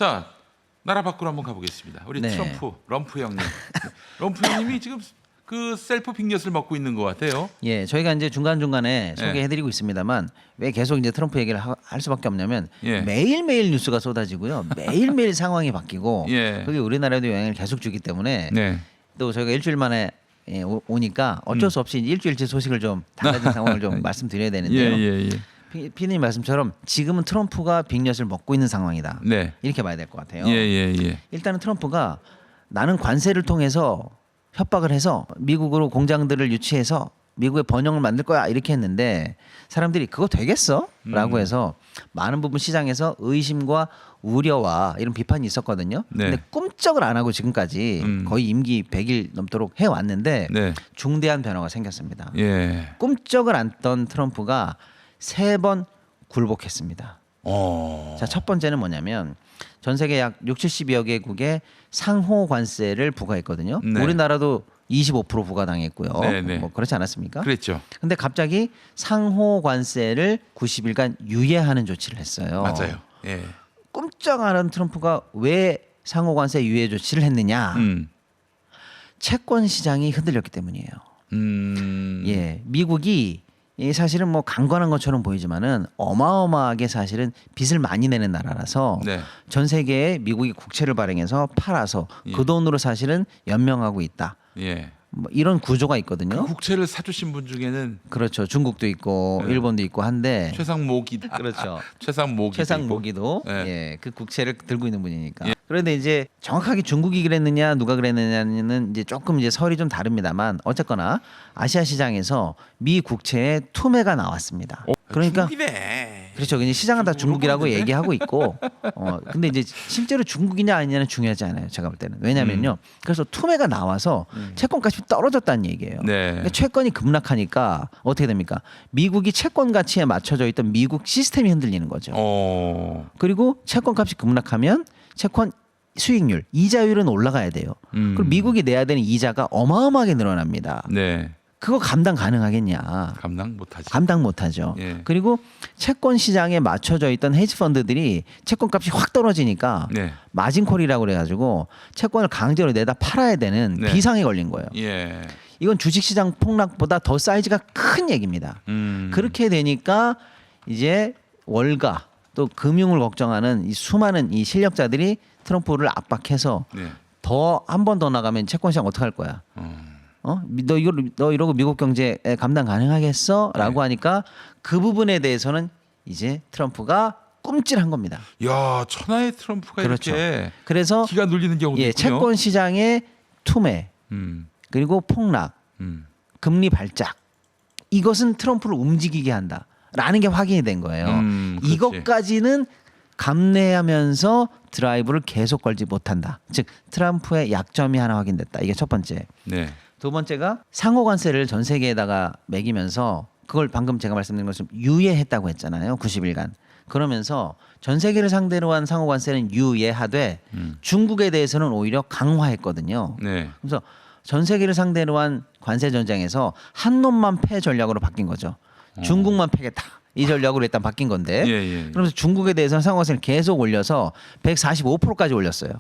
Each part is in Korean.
자, 나라 밖으로 한번 가보겠습니다. 우리 네. 럼프 형님. 럼프 형님이 지금 그 셀프 빅엿을 먹고 있는 것 같아요. 예, 저희가 이제 중간중간에 소개해드리고 있습니다만 왜 계속 이제 트럼프 얘기를 할 수밖에 없냐면 예. 매일매일 뉴스가 쏟아지고요. 매일매일 상황이 바뀌고 예. 그게 우리나라에도 영향을 계속 주기 때문에 네. 또 저희가 일주일 만에 오니까 어쩔 수 없이 일주일치 소식을 좀 달라진 상황을 좀 말씀드려야 되는데요. 예. 피디님 말씀처럼 지금은 트럼프가 빅엿을 먹고 있는 상황이다. 네. 이렇게 봐야 될 것 같아요. 예. 일단은 트럼프가 나는 관세를 통해서 협박을 해서 미국으로 공장들을 유치해서 미국의 번영을 만들 거야 이렇게 했는데 사람들이 그거 되겠어? 라고 해서 많은 부분 시장에서 의심과 우려와 이런 비판이 있었거든요. 네. 근데 꿈쩍을 안 하고 지금까지 거의 임기 100일 넘도록 해왔는데 네. 중대한 변화가 생겼습니다. 예. 꿈쩍을 안 던 트럼프가 3번 굴복했습니다. 자, 첫 번째는 뭐냐면 전 세계 약 60~70여 개국에 상호 관세를 부과했거든요. 네. 우리나라도 25% 부과당했고요. 네. 뭐 그렇지 않았습니까? 그랬죠. 근데 갑자기 상호 관세를 90일간 유예하는 조치를 했어요. 맞아요. 예. 꼼짝 안 한 트럼프가 왜 상호 관세 유예 조치를 했느냐? 채권 시장이 흔들렸기 때문이에요. 예, 미국이 사실은 뭐 강건한 것처럼 보이지만은 어마어마하게 사실은 빚을 많이 내는 나라라서 네. 전 세계에 미국이 국채를 발행해서 팔아서 그 돈으로 사실은 연명하고 있다. 예. 뭐 이런 구조가 있거든요. 국채를 사주신 분 중에는 그렇죠. 중국도 있고 일본도 있고 한데 최상목이 그렇죠. 최상목이도 예, 예. 그 국채를 들고 있는 분이니까. 예. 그런데 이제 정확하게 중국이 그랬느냐 누가 그랬느냐는 이제 조금 이제 설이 좀 다릅니다만 어쨌거나 아시아 시장에서 미 국채의 투매가 나왔습니다. 그러니까 중국이네. 그렇죠. 그냥 시장은 다 중국으로 중국이라고 보는데? 얘기하고 있고, 근데 이제 실제로 중국이냐 아니냐는 중요하지 않아요. 제가 볼 때는. 왜냐면요. 그래서 투매가 나와서 채권값이 떨어졌다는 얘기예요. 네. 그러니까 채권이 급락하니까 어떻게 됩니까? 미국이 채권 가치에 맞춰져 있던 미국 시스템이 흔들리는 거죠. 그리고 채권값이 급락하면 채권 수익률, 이자율은 올라가야 돼요. 그리고 미국이 내야 되는 이자가 어마어마하게 늘어납니다. 네. 그거 감당 가능하겠냐? 감당 못하지. 감당 못하죠. 예. 그리고 채권 시장에 맞춰져 있던 헤지 펀드들이 채권값이 확 떨어지니까 네. 마진콜이라고 그래가지고 채권을 강제로 내다 팔아야 되는 네. 비상에 걸린 거예요. 예. 이건 주식시장 폭락보다 더 사이즈가 큰 얘기입니다. 그렇게 되니까 이제 월가 또 금융을 걱정하는 이 수많은 이 실력자들이 트럼프를 압박해서 네. 더 한 번 더 나가면 채권 시장 어떡할 거야? 너 이러고 미국 경제 감당 가능하겠어?라고 하니까 그 부분에 대해서는 이제 트럼프가 꿈찔한 겁니다. 야, 천하의 트럼프가 그렇죠. 이렇게 그래서 기가 눌리는 경우도 있군요. 채권 시장의 투매 그리고 폭락, 금리 발작 이것은 트럼프를 움직이게 한다라는 게 확인이 된 거예요. 그렇지. 이것까지는 감내하면서 드라이브를 계속 걸지 못한다. 즉 트럼프의 약점이 하나 확인됐다. 이게 첫 번째. 네. 두 번째가 상호 관세를 전 세계에다가 매기면서 그걸 방금 제가 말씀드린 것처럼 유예했다고 했잖아요. 90일간. 그러면서 전 세계를 상대로 한 상호 관세는 유예하되 중국에 대해서는 오히려 강화했거든요. 네. 그래서 전 세계를 상대로 한 관세 전쟁에서 한 놈만 패 전략으로 바뀐 거죠. 중국만 패겠다. 이 전략으로 일단 바뀐 건데. 예. 그러면서 중국에 대해서는 상호관세를 계속 올려서 145%까지 올렸어요.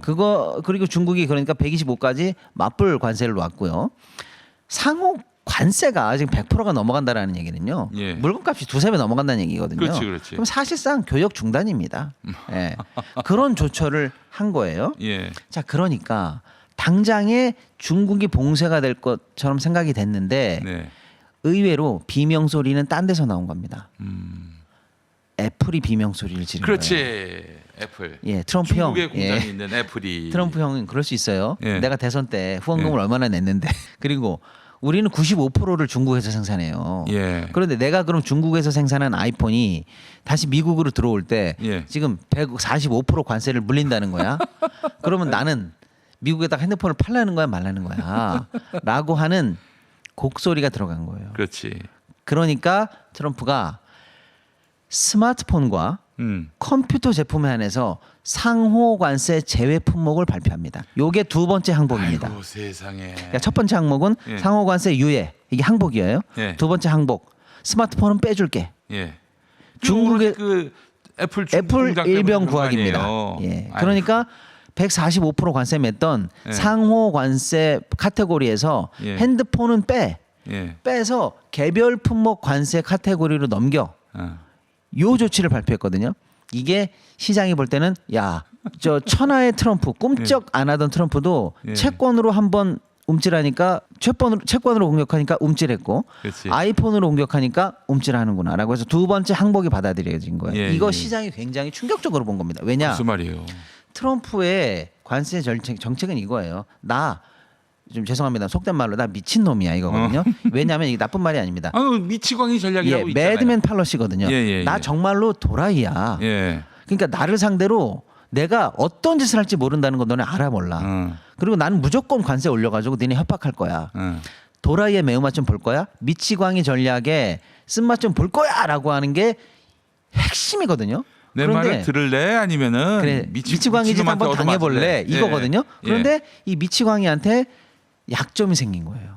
그거 그리고 중국이 그러니까 125까지 맞불 관세를 놨고요. 상호 관세가 지금 100%가 넘어간다라는 얘기는요. 예. 물건값이 2~3배 넘어간다는 얘기거든요. 그렇지. 그럼 사실상 교역 중단입니다. 예. 그런 조처를 한 거예요. 예. 자, 그러니까 당장에 중국이 봉쇄가 될 것처럼 생각이 됐는데 네. 의외로 비명 소리는 딴 데서 나온 겁니다. 애플이 비명 소리를 지른 그렇지. 거예요. 애플. 예, 트럼프 형. 중국에 공장이 있는 애플이. 트럼프 형은 그럴 수 있어요. 예. 내가 대선 때 후원금을 얼마나 냈는데. 그리고 우리는 95%를 중국에서 생산해요. 예. 그런데 내가 그럼 중국에서 생산한 아이폰이 다시 미국으로 들어올 때 예. 지금 145% 관세를 물린다는 거야. 그러면 나는 미국에다 핸드폰을 팔라는 거야 말라는 거야. 라고 하는 곡소리가 들어간 거예요. 그렇지. 그러니까 트럼프가 스마트폰과 컴퓨터 제품에 한해서 상호 관세 제외 품목을 발표합니다. 요게 두 번째 항복입니다. 아이고 세상에. 그러니까 첫 번째 항목은 예. 상호 관세 유예. 이게 항복이에요. 예. 두 번째 항복. 스마트폰은 빼줄게. 예. 중국의 그 애플 애플 일병 구하기입니다. 아니에요. 예. 그러니까 145% 관세 맸던 예. 상호 관세 카테고리에서 예. 핸드폰은 예. 빼서 개별 품목 관세 카테고리로 넘겨 요 조치를 발표했거든요. 이게 시장이 볼 때는 야, 저 천하의 트럼프 꼼짝 안 하던 트럼프도 예. 채권으로 한번 움찔하니까 채권으로 공격하니까 움찔했고 그렇지. 아이폰으로 공격하니까 움찔하는구나라고 해서 두 번째 항복이 받아들여진 거예요. 예, 이거 예. 시장이 굉장히 충격적으로 본 겁니다. 왜냐? 무슨 말이에요? 트럼프의 관세 정책은 이거예요. 나 좀 죄송합니다. 속된 말로 나 미친 놈이야 이거거든요. 왜냐하면 이게 나쁜 말이 아닙니다. 미치광이 전략이라고 있잖아요. 매드맨 팔러시거든요. 나 정말로 도라이야. 예. 그러니까 나를 상대로 내가 어떤 짓을 할지 모른다는 건 너네 알아 몰라. 그리고 나는 무조건 관세 올려가지고 니네 협박할 거야. 도라이의 매운맛 좀 볼 거야. 미치광이 전략의 쓴맛 좀 볼 거야라고 하는 게 핵심이거든요. 내 말을 들을래 아니면은 그래, 미치광이 짓 한번 당해볼래 이거거든요. 그런데 이 미치광이한테 약점이 생긴 거예요.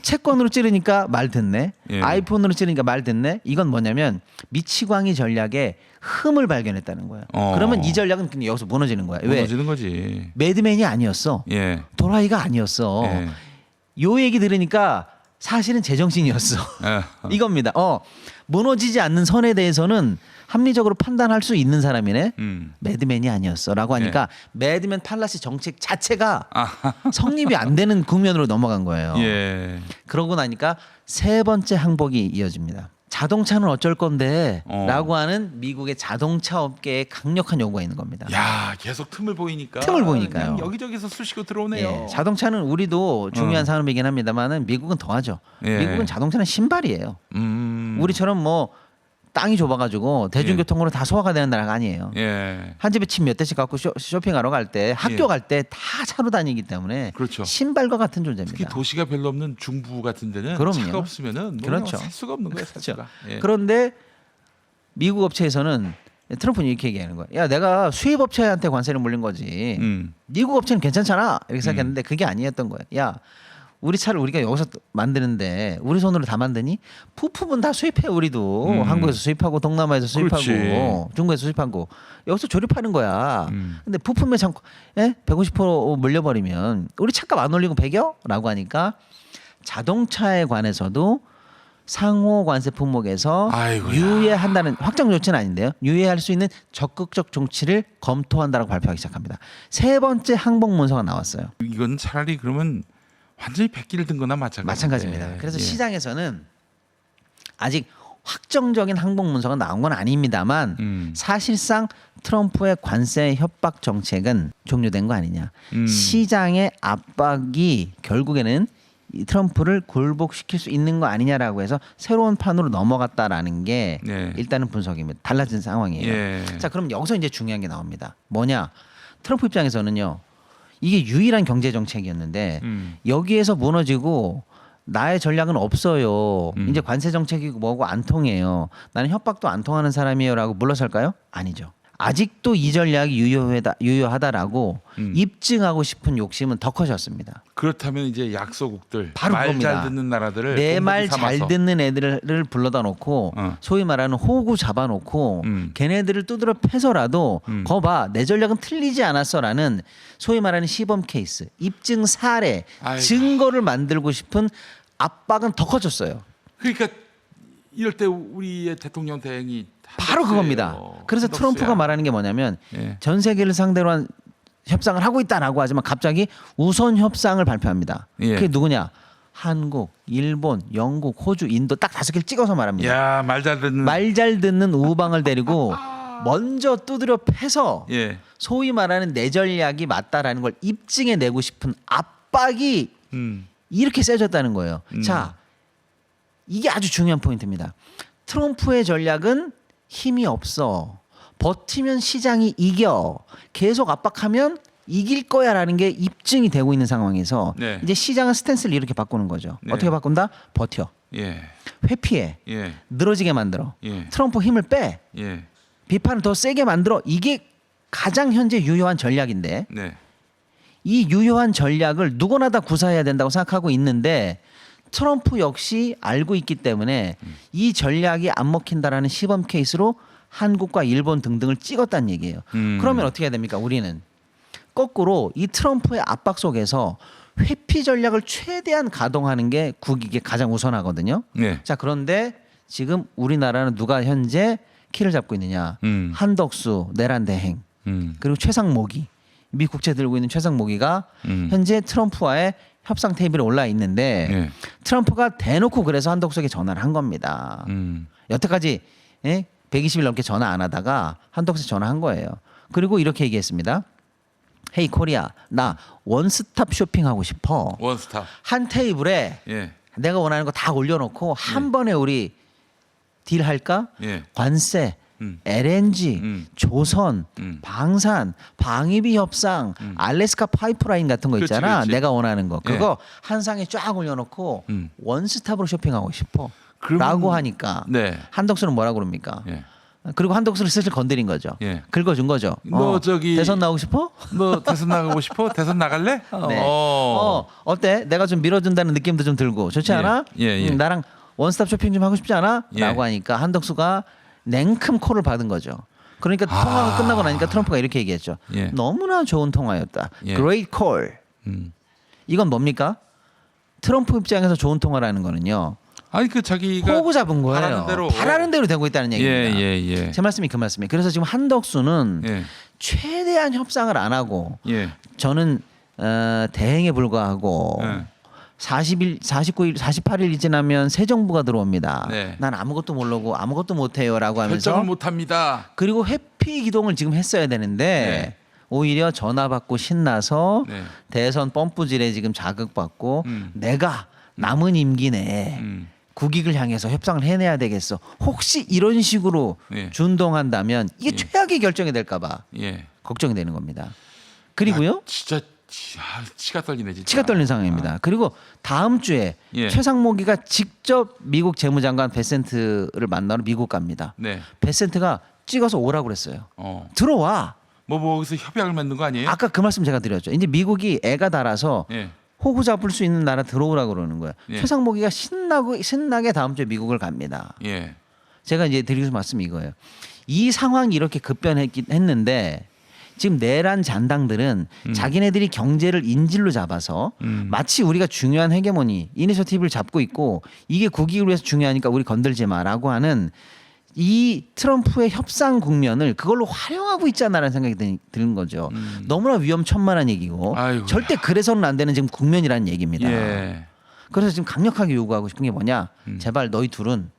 채권으로 찌르니까 말 듣네. 아이폰으로 찌르니까 말 듣네. 이건 뭐냐면 미치광이 전략에 흠을 발견했다는 거예요. 그러면 이 전략은 그냥 여기서 무너지는 거야. 무너지는 거지. 매드맨이 아니었어. 예. 도라이가 아니었어. 예. 요 얘기 들으니까 사실은 제정신이었어. 이겁니다. 무너지지 않는 선에 대해서는 합리적으로 판단할 수 있는 사람이네. 매드맨이 아니었어라고 하니까 매드맨 팔라시 정책 자체가 성립이 안 되는 국면으로 넘어간 거예요. 예. 그러고 나니까 세 번째 항복이 이어집니다. 자동차는 어쩔 건데라고 하는 미국의 자동차 업계에 강력한 요구가 있는 겁니다. 야, 계속 틈을 보이니까요. 그냥 여기저기서 쑤시고 들어오네요. 예, 자동차는 우리도 중요한 산업이긴 합니다만은 미국은 더하죠. 예. 미국은 자동차는 신발이에요. 우리처럼 뭐 땅이 좁아가지고 대중교통으로 다 소화가 되는 나라가 아니에요. 예. 한 집에 집 몇 대씩 갖고 쇼핑하러 갈 때, 학교 갈 때 다 차로 다니기 때문에 그렇죠. 신발과 같은 존재입니다. 특히 도시가 별로 없는 중부 같은 데는 그럼요. 차가 없으면은 그렇죠. 살 수가 없는 거예요. 살 수가. 예. 그런데 미국 업체에서는 트럼프는 이렇게 얘기하는 거야. 야, 내가 수입 업체한테 관세를 물린 거지. 미국 업체는 괜찮잖아. 이렇게 생각했는데 그게 아니었던 거야. 야, 우리 차를 우리가 여기서 만드는데 우리 손으로 다 만드니? 부품은 다 수입해 우리도. 한국에서 수입하고 동남아에서 수입하고 그렇지. 중국에서 수입하고 여기서 조립하는 거야. 근데 부품에 잠깐 150% 물려버리면 우리 차값 안 올리고 배겨? 라고 하니까 자동차에 관해서도 상호 관세 품목에서 아이고야. 유예한다는 확정 조치는 아닌데요. 유예할 수 있는 적극적 조치를 검토한다라고 발표하기 시작합니다. 세 번째 항복 문서가 나왔어요. 이건 차라리 그러면 완전히 백기를 든 거나 마찬가지입니다. 그래서 예. 시장에서는 아직 확정적인 항복 문서가 나온 건 아닙니다만 사실상 트럼프의 관세 협박 정책은 종료된 거 아니냐. 시장의 압박이 결국에는 이 트럼프를 굴복시킬 수 있는 거 아니냐라고 해서 새로운 판으로 넘어갔다라는 게 네. 일단은 분석입니다. 달라진 상황이에요. 예. 자, 그럼 여기서 이제 중요한 게 나옵니다. 뭐냐? 트럼프 입장에서는요. 이게 유일한 경제 정책이었는데 여기에서 무너지고 나의 전략은 없어요. 이제 관세 정책이고 뭐고 안 통해요. 나는 협박도 안 통하는 사람이에요라고 물러설까요? 아니죠. 아직도 이 전략이 유효하다라고 입증하고 싶은 욕심은 더 커졌습니다. 그렇다면 이제 약소국들 바로 말 그겁니다. 잘 듣는 나라들을 내 본보기 말 잘 삼아서. 듣는 애들을 불러다 놓고 소위 말하는 호구 잡아놓고 걔네들을 두드려 패서라도 거봐 내 전략은 틀리지 않았어라는 소위 말하는 시범 케이스, 입증 사례, 아이고. 증거를 만들고 싶은 압박은 더 커졌어요. 그러니까 이럴 때 우리의 대통령 대행이 바로 그겁니다. 그래서 트럼프가 말하는 게 뭐냐면 예. 전 세계를 상대로 한 협상을 하고 있다라고 하지만 갑자기 우선 협상을 발표합니다. 예. 그게 누구냐? 한국, 일본, 영국, 호주, 인도 딱 5개를 찍어서 말합니다. 야, 말 잘 듣는 말 잘 듣는 우방을 데리고 먼저 두드려 패서 예. 소위 말하는 내 전략이 맞다라는 걸 입증해내고 싶은 압박이 이렇게 세졌다는 거예요. 자, 이게 아주 중요한 포인트입니다. 트럼프의 전략은 힘이 없어. 버티면 시장이 이겨. 계속 압박하면 이길 거야라는 게 입증이 되고 있는 상황에서 네. 이제 시장은 스탠스를 이렇게 바꾸는 거죠. 네. 어떻게 바꾼다? 버텨. 예. 회피해. 예. 늘어지게 만들어. 예. 트럼프 힘을 빼. 예. 비판을 더 세게 만들어. 이게 가장 현재 유효한 전략인데 네. 이 유효한 전략을 누구나 다 구사해야 된다고 생각하고 있는데 트럼프 역시 알고 있기 때문에 이 전략이 안 먹힌다라는 시범 케이스로 한국과 일본 등등을 찍었다는 얘기예요. 그러면 어떻게 해야 됩니까? 우리는 거꾸로 이 트럼프의 압박 속에서 회피 전략을 최대한 가동하는 게 국익에 가장 우선하거든요. 네. 자, 그런데 지금 우리나라는 누가 현재 키를 잡고 있느냐? 한덕수, 내란대행, 그리고 최상목이, 미 국채 들고 있는 최상목이가 현재 트럼프와의 협상 테이블에 올라 있는데 네. 트럼프가 대놓고 그래서 한덕수에게 전화를 한 겁니다. 여태까지 120일 넘게 전화 안 하다가 한덕수에 전화한 거예요. 그리고 이렇게 얘기했습니다. 헤이 코리아, 나 원스톱 쇼핑하고 싶어. 원스톱. 한 테이블에 예. 내가 원하는 거 다 올려놓고 한 번에 우리 딜할까? 예. 관세, LNG, 조선, 방산, 방위비 협상, 알래스카 파이프라인 같은 거 그렇지, 있잖아. 그렇지. 내가 원하는 거. 예. 그거 한 상에 쫙 올려놓고 원스톱으로 쇼핑하고 싶어. 그러면- 라고 하니까 네. 한덕수는 뭐라 그럽니까? 예. 그리고 한덕수를 슬슬 건드린 거죠. 예. 긁어준 거죠. 너 저기- 대선 나오고 싶어? 너 대선 나가고 싶어? 대선 나갈래? 네. 어. 어때? 내가 좀 밀어준다는 느낌도 좀 들고 좋지 예. 않아? 예, 예. 나랑 원스톱 쇼핑 좀 하고 싶지 않아? 예. 라고 하니까 한덕수가 냉큼 콜을 받은 거죠. 그러니까 통화가 끝나고 나니까 트럼프가 이렇게 얘기했죠. 예. 너무나 좋은 통화였다. 예. Great call. 이건 뭡니까? 트럼프 입장에서 좋은 통화라는 거는요. 아니 그 자기가 호구 잡은 거예요. 바라는 대로 바라는 대로 되고 있다는 얘기입니다. 예. 제 말씀이 그 말씀이에요. 그래서 지금 한덕수는 예. 최대한 협상을 안 하고 예. 저는 대행에 불과하고 예. 40일, 49일, 48일이 지나면 새 정부가 들어옵니다. 네. 난 아무것도 모르고 아무것도 못해요라고 하면서 결정을 못 합니다. 그리고 회피 기동을 지금 했어야 되는데 네. 오히려 전화 받고 신나서 네. 대선 펌프질에 지금 자극받고 내가 남은 임기 내에 국익을 향해서 협상을 해내야 되겠어. 혹시 이런 식으로 네. 준동한다면 이게 최악의 결정이 될까봐 예. 걱정이 되는 겁니다. 그리고요. 진짜 치가 떨리네 진짜. 치가 떨리는 상황입니다. 그리고 다음 주에 예. 최상목이가 직접 미국 재무장관 베센트를 만나러 미국 갑니다. 네. 베센트가 찍어서 오라고 그랬어요. 어. 들어와. 뭐 거기서 협약을 맺는 거 아니에요? 아까 그 말씀 제가 드렸죠. 이제 미국이 애가 달아서 예. 호구 잡을 수 있는 나라 들어오라고 그러는 거예요. 예. 최상목이가 신나게 다음 주에 미국을 갑니다. 예. 제가 이제 드리고 싶은 말씀이 이거예요. 이 상황이 이렇게 급변했는데 지금 내란 잔당들은 자기네들이 경제를 인질로 잡아서 마치 우리가 중요한 헤게모니 이니셔티브를 잡고 있고 이게 국익을 위해서 중요하니까 우리 건들지 마라고 하는 이 트럼프의 협상 국면을 그걸로 활용하고 있잖아라는 생각이 드는 거죠. 너무나 위험천만한 얘기고 아이고야. 절대 그래서는 안 되는 지금 국면이라는 얘기입니다. 예. 그래서 지금 강력하게 요구하고 싶은 게 뭐냐? 제발 너희 둘은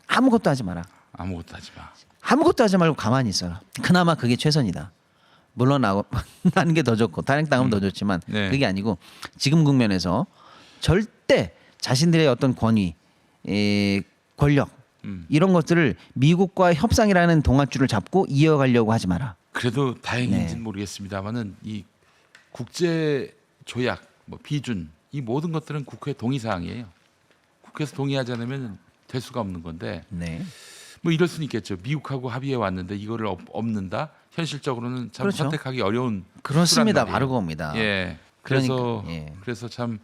아무것도 하지 마라. 아무것도 하지 마. 아무것도 하지 말고 가만히 있어라. 그나마 그게 최선이다. 물론 나는 게 더 좋고 탄핵당하면 더 좋지만 네. 그게 아니고 지금 국면에서 절대 자신들의 어떤 권위, 권력 이런 것들을 미국과 협상이라는 동아줄을 잡고 이어가려고 하지 마라. 그래도 다행인지는 네. 모르겠습니다만은 이 국제 조약, 뭐 비준 이 모든 것들은 국회 동의 사항이에요. 국회에서 동의하지 않으면 될 수가 없는 건데 네. 뭐 이럴 수는 있겠죠. 미국하고 합의해 왔는데 이거를 없는다. 현실적으로는 참 그렇죠. 선택하기 어려운 그렇습니다. 수란 말이에요. 바로 그겁니다. 예. 그래서 그러니까, 예. 그래서 참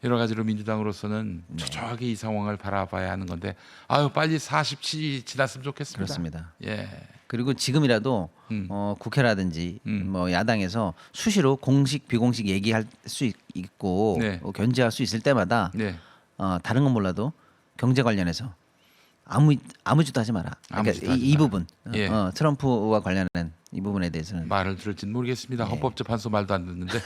여러 가지로 민주당으로서는 초조하게 이 상황을 바라봐야 하는 건데 아유 빨리 47이 지났으면 좋겠습니다. 그렇습니다. 예. 그리고 지금이라도 국회라든지 뭐 야당에서 수시로 공식 비공식 얘기할 수 있고 네. 견제할 수 있을 때마다 네. 다른 건 몰라도 경제 관련해서 아무 짓도 하지 마라. 아무 그러니까 짓도 하지 이 마라. 부분 예. 트럼프와 관련된 이 부분에 대해서는 말을 들을지는 모르겠습니다. 예. 헌법재판소 말도 안 듣는데.